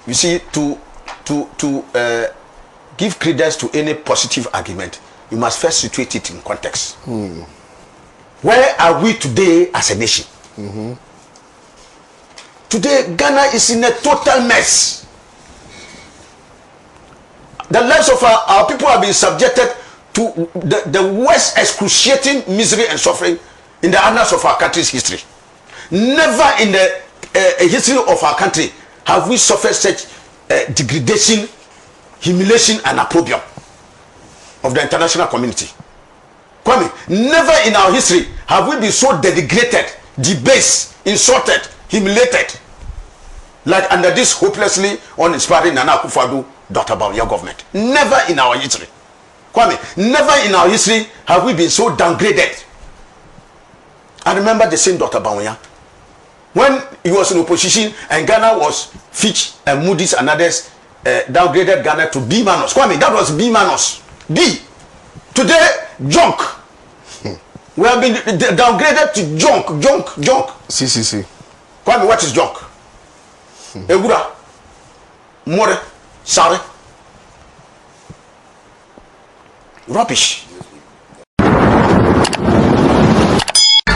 You see, to give credence to any positive argument, you must first situate it in context. Where are we today as a nation? Today, Ghana is in a total mess. The lives of our people have been subjected to the worst excruciating misery and suffering in the annals of our country's history. Never in the history of our country have we suffered such degradation, humiliation, and opprobrium of the international community. Kwame, never in our history have we been so denigrated, debased, insulted, humiliated like under this hopelessly uninspiring Nana Akufo-Addo, Dr. Bawumia government. Never in our history. Kwame, never in our history have we been so downgraded. I remember the same Dr. Bawumia when he was in opposition and Ghana was Fitch and Moody's and others downgraded Ghana to B-. Kwame, that was B-. B. Today, junk. We have been downgraded to junk. CCC. Kwame, what is junk? Egura, more, sorry. Rubbish.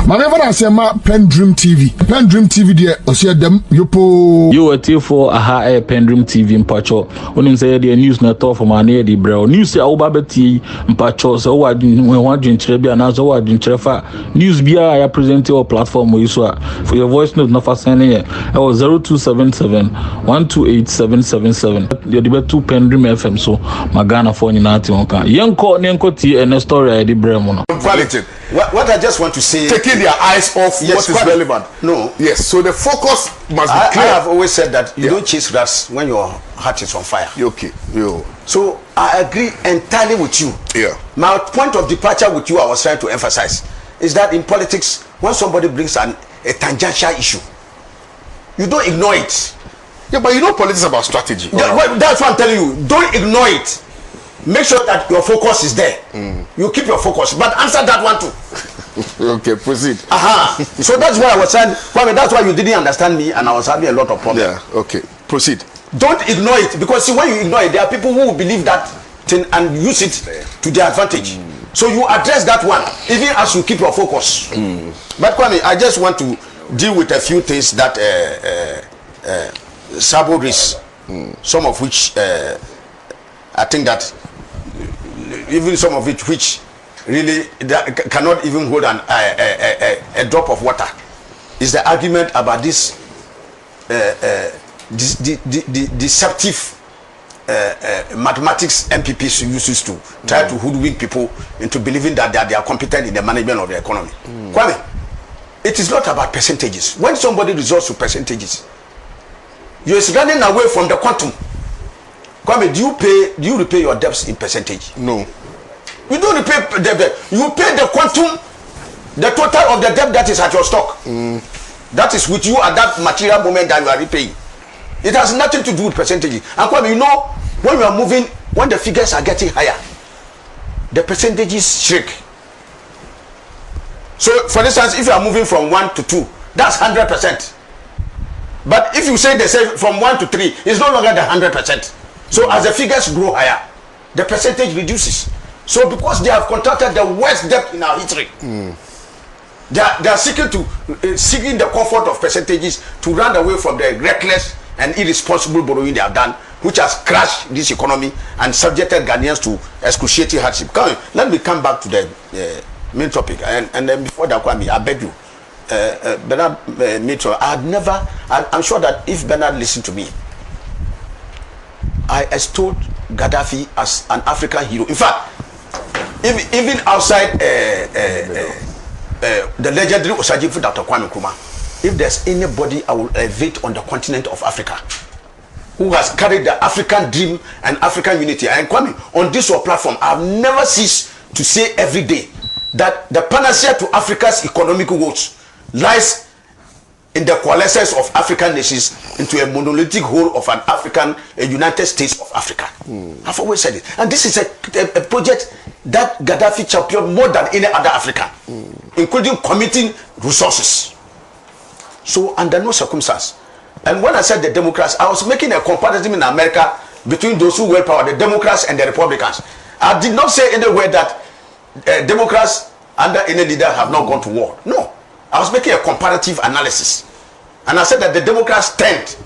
Whenever I say my PENDREAM TV there, I see them yopo. You were till for a PENDREAM TV in Pacho. When you say the news not off from an near the brow. News ya Obabeti in Pacho, so I didn't want to Trebia and also I didn't Trefa. News be I present your platform where you saw for your voice note not for sending it. I was 0277 128 777. You're the 2 PENDREAM FM, so Magana for Nati. Young call Nenko T and a story I did Bremono. Quality. What I just want to say, taking their eyes off what is relevant. No. Yes. So the focus must be clear. I have always said that you don't chase rats when your heart is on fire. Okay. Yo. So I agree entirely with you. Yeah. My point of departure with you, I was trying to emphasize, is that in politics, when somebody brings a tangential issue, you don't ignore it. Yeah, but you know politics is about strategy. Yeah, well, that's what I'm telling you. Don't ignore it. Make sure that your focus is there. You keep your focus, but answer that one too. Okay, proceed. So that's why I was saying, Kwame, that's why you didn't understand me and I was having a lot of problems. Yeah, okay, proceed. Don't ignore it, because see, when you ignore it, there are people who will believe that thing and use it to their advantage. So you address that one, even as you keep your focus. But Kwame, I just want to deal with a few things that Sabo raised, some of which I think that even some of it which really that cannot even hold a drop of water is the argument about this deceptive mathematics MPPs uses to try to hoodwink people into believing that they are competent in the management of the economy. Kwame, it is not about percentages. When somebody resorts to percentages, you is running away from the quantum. Kwame, do you repay your debts in percentage? No. You don't repay the debt. You pay the quantum, the total of the debt that is at your stock. That is with you at that material moment that you are repaying. It has nothing to do with percentages. And Kwame, you know, when you are moving, when the figures are getting higher, the percentages shrink. So, for instance, if you are moving from 1 to 2, that's 100%. But if you say they say from 1 to 3, it's no longer the 100%. So as the figures grow higher, the percentage reduces. So because they have contracted the worst debt in our history, they are seeking the comfort of percentages to run away from the reckless and irresponsible borrowing they have done, which has crashed this economy and subjected Ghanaians to excruciating hardship. Let me come back to the main topic. And then before that, Kwame, I beg you, Bernard Mitchell, I'm sure that if Bernard listened to me, I extolled Gaddafi as an African hero. In fact, even outside the legendary Osagyefo Dr. Kwame Nkrumah, if there's anybody I will elevate on the continent of Africa who has carried the African dream and African unity, and Kwame, on this platform, I've never ceased to say every day that the panacea to Africa's economic woes lies in the coalescence of African nations into a monolithic whole of an United States of Africa. I've always said it. And this is a project that Gaddafi championed more than any other African, including committing resources. So under no circumstance And when I said the Democrats, I was making a comparison in America between those who were power, the Democrats and the Republicans. I did not say anywhere that Democrats under any leader have not gone to war. No, I was making a comparative analysis, and I said that the Democrats tend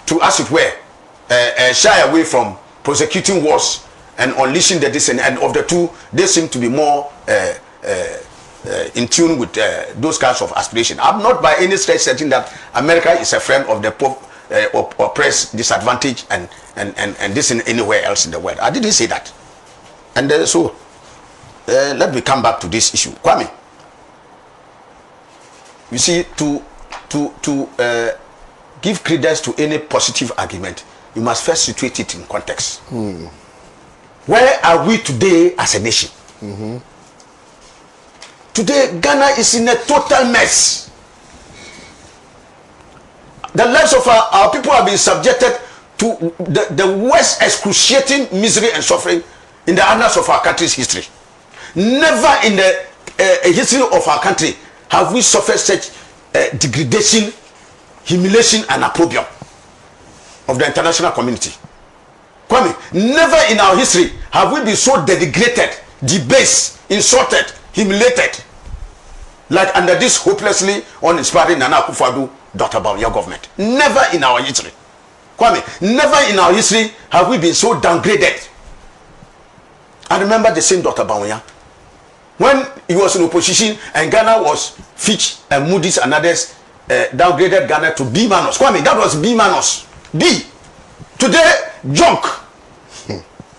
to, as it were, shy away from prosecuting wars and unleashing the dissent, and of the two, they seem to be more in tune with those kinds of aspirations. I'm not by any stretch saying that America is a friend of the oppressed, disadvantaged, and this in anywhere else in the world. I didn't say that. And so let me come back to this issue. Kwame, you see, to give credence to any positive argument, you must first situate it in context. Where are we today as a nation? Today, Ghana is in a total mess. The lives of our people have been subjected to the worst excruciating misery and suffering in the annals of our country's history. Never in the history of our country have we suffered such degradation, humiliation, and opprobrium of the international community. Kwame, never in our history have we been so denigrated, debased, insulted, humiliated like under this hopelessly uninspiring Nana Akufo-Addo, Dr. Bawumia government. Never in our history. Kwame, never in our history have we been so downgraded. I remember the same Dr. Bawumia when he was in opposition and Ghana was Fitch and Moody's and others downgraded Ghana to B-. Kwame, that was B-. B. Today, junk.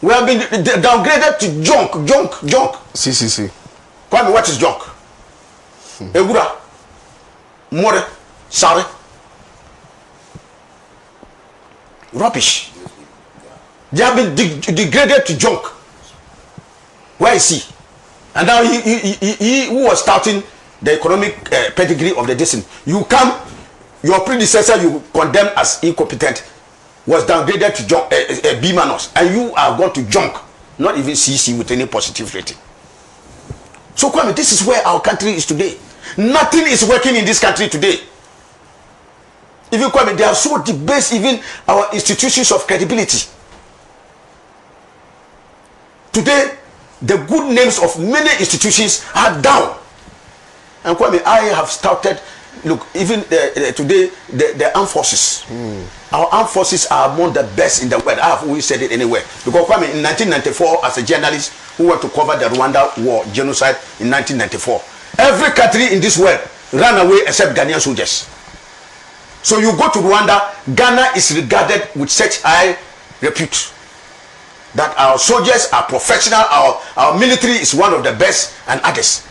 We have been downgraded to junk. CCC. Kwame, what is junk? Egura, more, sorry, rubbish. They have been degraded to junk. Where is he? And now he who was starting the economic pedigree of the nation. You come, your predecessor you condemn as incompetent was downgraded to junk, B-, and you are going to junk, not even CC with any positive rating. So Kwame, this is where our country is today. Nothing is working in this country today. Even Kwame, they are so debased, even our institutions of credibility. Today, the good names of many institutions are down. And Kwame, I have started, look, even today, the armed forces. Our armed forces are among the best in the world. I have always said it anywhere. Because Kwame, in 1994, as a journalist who went to cover the Rwanda war, genocide in 1994, every country in this world ran away except Ghanaian soldiers. So you go to Rwanda, Ghana is regarded with such high repute that our soldiers are professional, our military is one of the best, and others.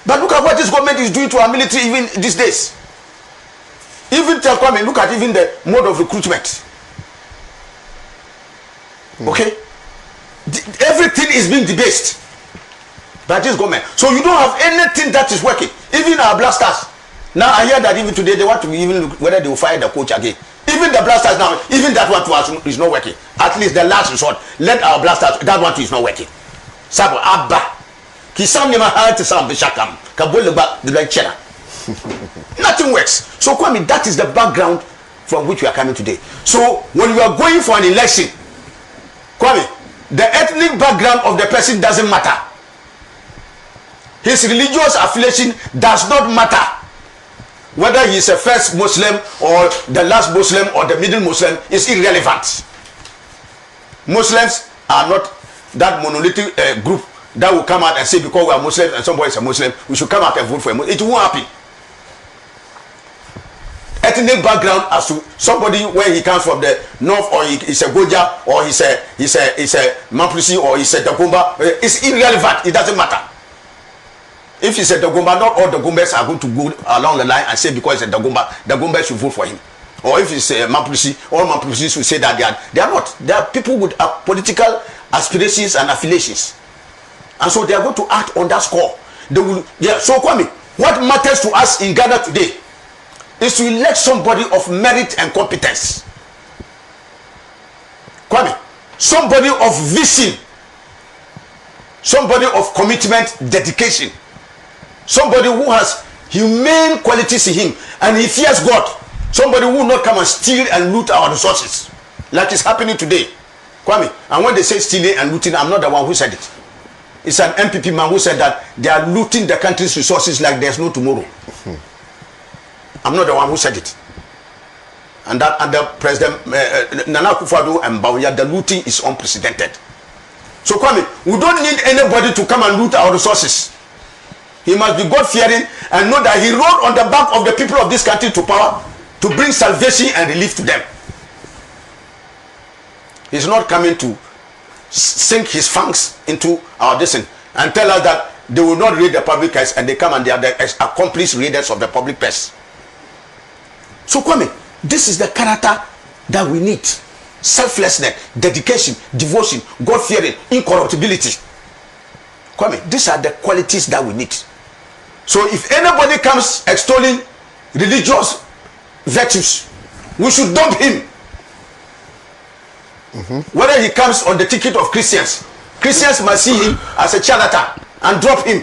But look at what this government is doing to our military even these days. Even tell Kwame, look at even the mode of recruitment. Okay? Everything is being debased by this government. So you don't have anything that is working. Even our blasters. Now I hear that even today they want to even look whether they will fire the coach again. Even the blasters now, even that one to us is not working. At least the last resort, let our blasters, that one too is not working. Sabo Abba. Kisam Nima Hati Sam Bishakam. Kabulaba the lecturer. Nothing works. So Kwame, that is the background from which we are coming today. So when you are going for an election, Kwame, the ethnic background of the person doesn't matter. His religious affiliation does not matter. Whether he is a first Muslim or the last Muslim or the middle Muslim is irrelevant. Muslims are not that monolithic group that will come out and say because we are Muslims and somebody is a Muslim, we should come out and vote for him. It won't happen. Ethnic background as to somebody where he comes from the north, or he's a Goja, or he's a Mamprisi, or he's a Dagomba, it's irrelevant. It doesn't matter. If he's a Dagomba, not all Dagombas are going to go along the line and say because he's a Dagomba should vote for him. Or if he's a Mamprisi, all Mamprisis will say that they are not. They are people with political aspirations and affiliations, and so they are going to act on that score. They will. Yeah. So Kwame, what matters to us in Ghana today is to elect somebody of merit and competence. Kwame, somebody of vision, somebody of commitment, dedication, somebody who has humane qualities in him and he fears God, Somebody who will not come and steal and loot our resources, like it's happening today. Kwame, and when they say stealing and looting, I'm not the one who said it. It's an MPP man who said that they are looting the country's resources like there's no tomorrow. I'm not the one who said it. And that under President Nana Akufo-Addo and Bawumia, the looting is unprecedented. So Kwame, we don't need anybody to come and loot our resources. He must be God-fearing and know that he rode on the back of the people of this country to power to bring salvation and relief to them. He's not coming to sink his fangs into our destiny and tell us that they will not raid the public purse, and they come and they are the accomplished raiders of the public purse. So Kwame, this is the character that we need. Selflessness, dedication, devotion, God-fearing, incorruptibility. Kwame, these are the qualities that we need. So if anybody comes extolling religious virtues, we should dump him. Whether he comes on the ticket of Christians must see him as a charlatan and drop him,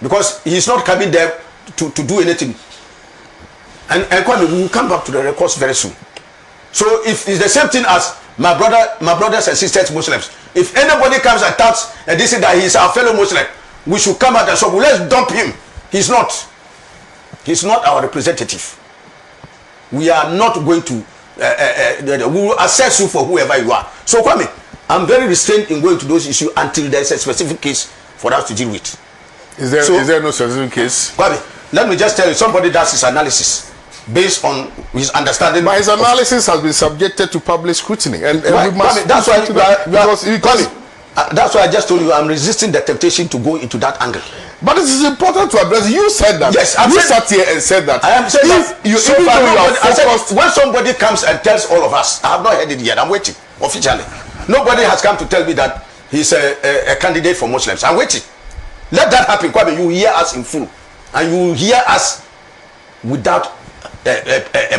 because he is not coming there to do anything. And Kwame, we will come back to the records very soon. So if it's the same thing as my brothers and sisters Muslims, if anybody comes and talks and they say that he is our fellow Muslim, we should come out and say, well, let's dump him. He's not our representative. We are not going to we will assess you for whoever you are. So Kwame, I'm very restrained in going to those issues until there's a specific case for us to deal with. Is there no specific case? Kwame, let me just tell you, somebody does his analysis based on his understanding. But his analysis has been subjected to public scrutiny, and we must. Kwame, that's why I just told you I'm resisting the temptation to go into that angle. But it is important to address. You said that. Yes, you sat here and said that. I am saying that. You, so even far, though you are I focused, said, when somebody comes and tells all of us, I have not heard it yet. I'm waiting officially. Nobody has come to tell me that he's a candidate for Muslims. I'm waiting. Let that happen, Kwame. You hear us in full, and you hear us without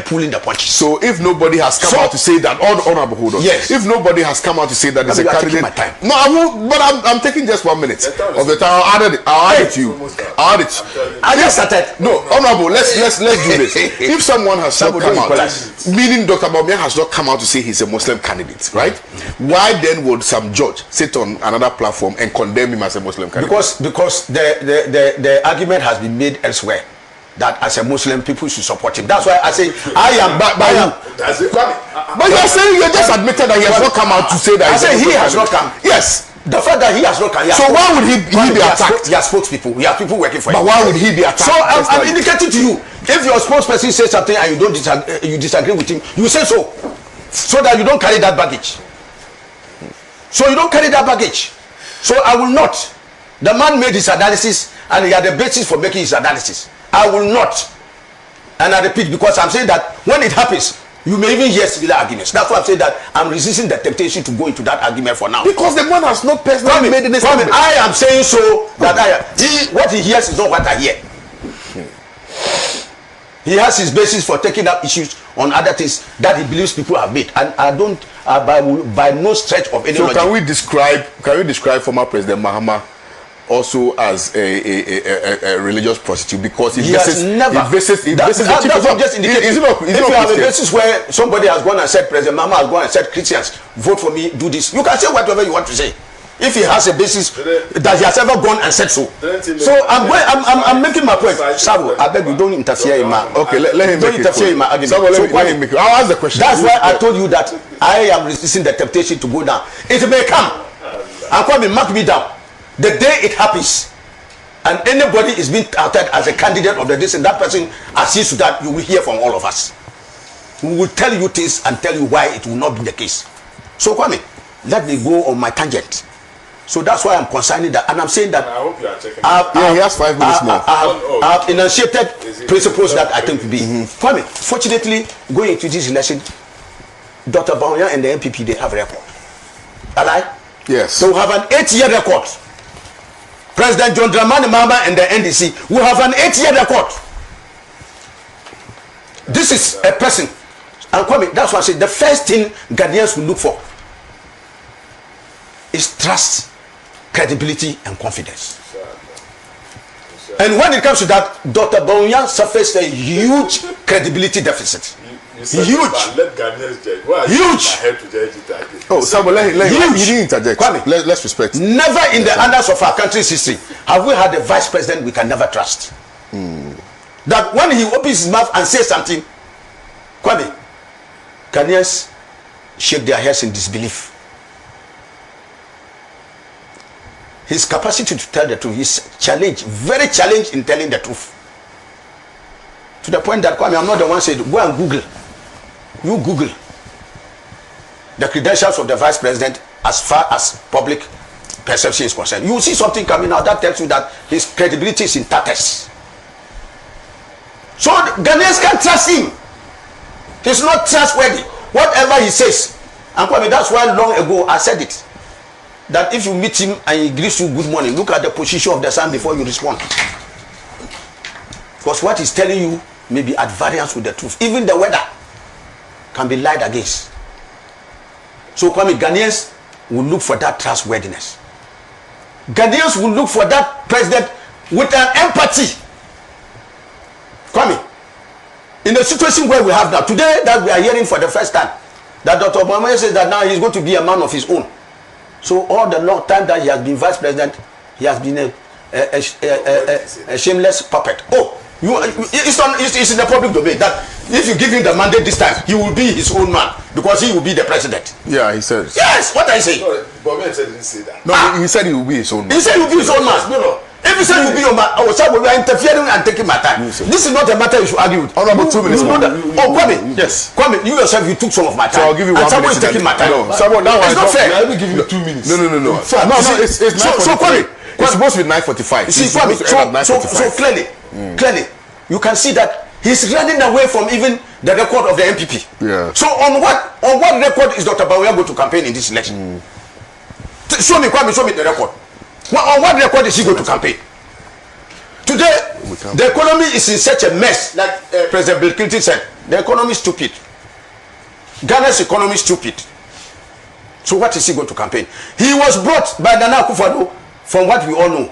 pulling the punches. So if nobody has come out to say that, honorable, hold on. Yes. If nobody has come out to say that, it's a candidate. My time. No, I won't. But I'm taking just 1 minute of the time. I'll add it to you. I'll add it. I just started. No, honorable. Let's do this. If someone has not come out, meaning Dr. Bawumia has not come out to say he's a Muslim candidate, right? Why then would some judge sit on another platform and condemn him as a Muslim candidate? Because the argument has been made elsewhere that as a Muslim, people should support him. That's why I say I am. But you're saying you just admitted that he has not come out to say that. I say he has not come. Yes. The fact that he has not come. So why would he be attacked? He has spokespeople. He has people working for him. But why would he be attacked? So I'm indicating to you, if your spokesperson says something and you disagree with him, you say so that you don't carry that baggage. So you don't carry that baggage. So I will not. The man made his analysis and he had the basis for making his analysis. I will not. And I repeat, because I'm saying that when it happens, you may even hear similar arguments. That's why I'm saying that I'm resisting the temptation to go into that argument for now. Because the man has not personally made any statement. I am saying so that what he hears is not what I hear. He has his basis for taking up issues on other things that he believes people have made, and I don't by no stretch of any. So can we describe former President Mahama also as a religious prostitute, because he visits the chief of just indicating. If you have a basis where somebody has gone and said, President Mahama has gone and said, Christians, vote for me, do this, you can say whatever you want to say. If he has a basis that he has ever gone and said so. So I'm making my point. Sabo, I beg you, don't interfere in my. Okay, let him don't interfere in my argument. Sabo, let him make it. I'll ask the question. That's why I told you that I am resisting the temptation to go down. It may come. I'm coming, mark me down. The day it happens, and anybody is being touted as a candidate of the this and that person agrees to that, you will hear from all of us. We will tell you things and tell you why it will not be the case. So Kwame, let me go on my tangent. So that's why I'm consigning that, and I'm saying that I hope you are checking. He has 5 minutes more. I have enunciated principles that I think will be. Kwame, fortunately, going into this election, Dr. Bawumia and the MPP, they have a record. Alright? Yes. So we have an 8-year record. President John Dramani Mahama and the NDC will have an 8-year record. This is a person, and Kwame, that's why I say the first thing Ghanaians will look for is trust, credibility, and confidence. And when it comes to that, Dr. Bawumia suffers a huge credibility deficit. Huge. Let Ghanaians judge. Why huge. To judge it oh, Samuel, let huge. He didn't interject. Let's respect. Never in the annals of our country's history have we had a vice president we can never trust. That when he opens his mouth and says something, Kwame, Ghanaians shake their heads in disbelief. His capacity to tell the truth is challenged, very challenged in telling the truth. To the point that Kwame, I'm not the one said, go and Google. You Google the credentials of the vice president as far as public perception is concerned. You will see something coming out that tells you that his credibility is in tatters. So Ghanaians can't trust him. He's not trustworthy. Whatever he says, and Kwame, that's why long ago I said it. That if you meet him and he greets you good morning, look at the position of the sun before you respond. Because what he's telling you may be at variance with the truth. Even the weather can be lied against. So Kwame, Ghanaians will look for that trustworthiness. Ghanaians will look for that president with an empathy. Kwame, in the situation where we have now, today that we are hearing for the first time, that Dr. Bawumia says that now he's going to be a man of his own. So all the long time that he has been vice president, he has been a shameless puppet. Oh, it's in the public domain that if you give him the mandate this time, he will be his own man because he will be the president. Yeah, he said. Yes, what I say. No, Bawumia said he didn't say that. No, he said he will be his own man. He said he will be his own man. No. If you say you will be your man, we are interfering and taking my time. This is not a matter you should argue with. Honorable, 2 minutes. Oh, Kwame. Yes. Kwame, you yourself, you took some of my time. So I'll give you 1 minute. And someone is taking my time. No, someone now it's not fair. I will give you 2 minutes. No. No, it's 9:45. So Kwame, it's supposed to be 9:45. See, Kwame, so clearly, you can see that he's running away from even the record of the MPP. Yeah. So on what record is Dr. Bawumia going to campaign in this election? Show me, Kwame, show me the record. On what record is he going to campaign? Today, the economy is in such a mess, like President Bill Clinton said. The economy is stupid. Ghana's economy is stupid. So what is he going to campaign? He was brought by Nana Akufo-Addo, from what we all know,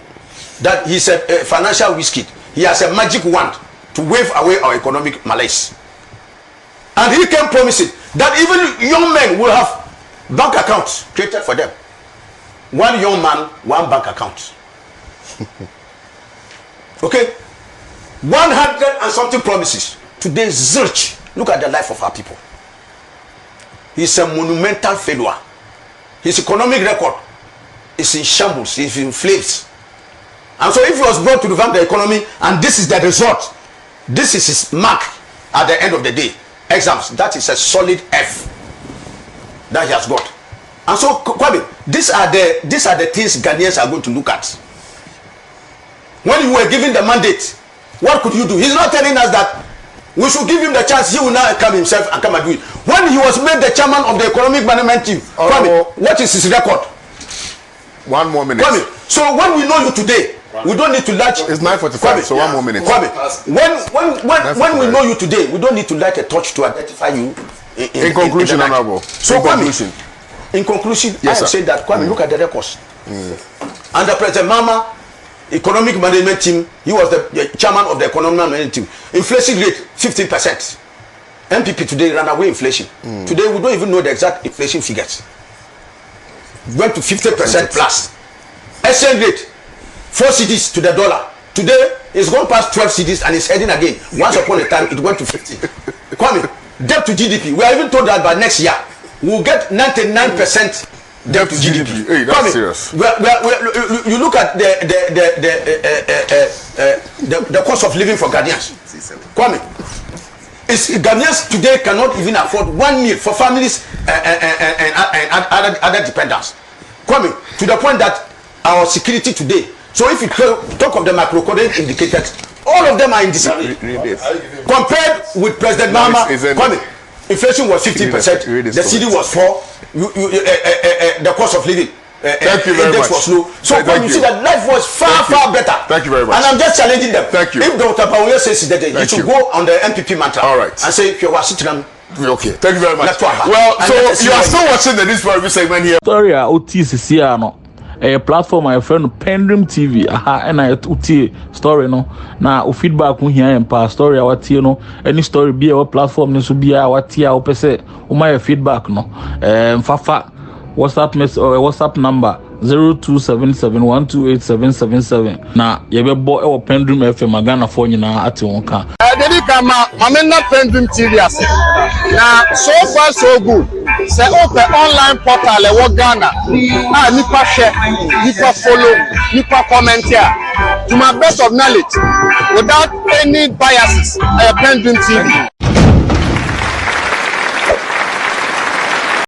that he's a financial wizard. He has a magic wand to wave away our economic malaise. And he can promise it that even young men will have bank accounts created for them. One young man, one bank account. Okay, 100 and something promises. Today, zilch. Look at the life of our people. He's a monumental failure. His economic record is in shambles. He's in flames. And so, if he was brought to revamp the economy, and this is the result, this is his mark at the end of the day. Exams. That is a solid F that he has got. And so, Kwame, these are the things Ghanaians are going to look at. When you were given the mandate, what could you do? He's not telling us that we should give him the chance. He will now come himself and come and do it. When he was made the chairman of the economic management team, Kwame, what is his record? 1 more minute. Kwame, so when we know you today, we don't need to light. It's 9:45, so 1 more minute. Kwame, when we know you today, we don't need to light a torch to identify you. In conclusion, Honorable. So Kwame, in conclusion, yes, I am saying that Kwame, look at the records. Under President Mama, economic management team, he was the chairman of the economic management team. Inflation rate 15%. MPP today ran away inflation. Today we don't even know the exact inflation figures. Went to 50% plus. Exchange rate 4 cedis to the dollar. Today it's gone past 12 cedis and it's heading again. Once upon a time it went to 50. Kwame, debt to GDP. We are even told that by next year we'll get 99% debt to GDP. Hey, that's serious. You look at the cost of living for Ghanaians. Kwame, Ghanaians today cannot even afford 1 meal for families and other dependents. Kwame, to the point that our security today. So if you talk of the macroeconomic indicators, all of them are in disarray. Compared with President Mama, Kwame, inflation was 15%. The CD was 4%. The cost of living thank you very much. Was low. So when you see that life was far better. Thank you very much. And I'm just challenging them. Thank you. If Dr. Bawumia says that you should go on the MPP mantra. All right. And say you are sitting. Okay. Thank you very much. Well, so you are still watching the news program segment here. Sorry, OTCC no. a platform my friend PENDREAM TV and I uti story no na o feedback we here and story our tie no any story be our platform so be our tie o pese o my feedback no fafa WhatsApp message or WhatsApp number 0277128777 na yebebo e wo PENDREAM FM Ghana for nyina ate won ka dedi kama mamena PENDREAM TV ase na so far so good say open online portal e wo Ghana nipa share nipa follow nipa comment here to my best of knowledge without any biases PENDREAM TV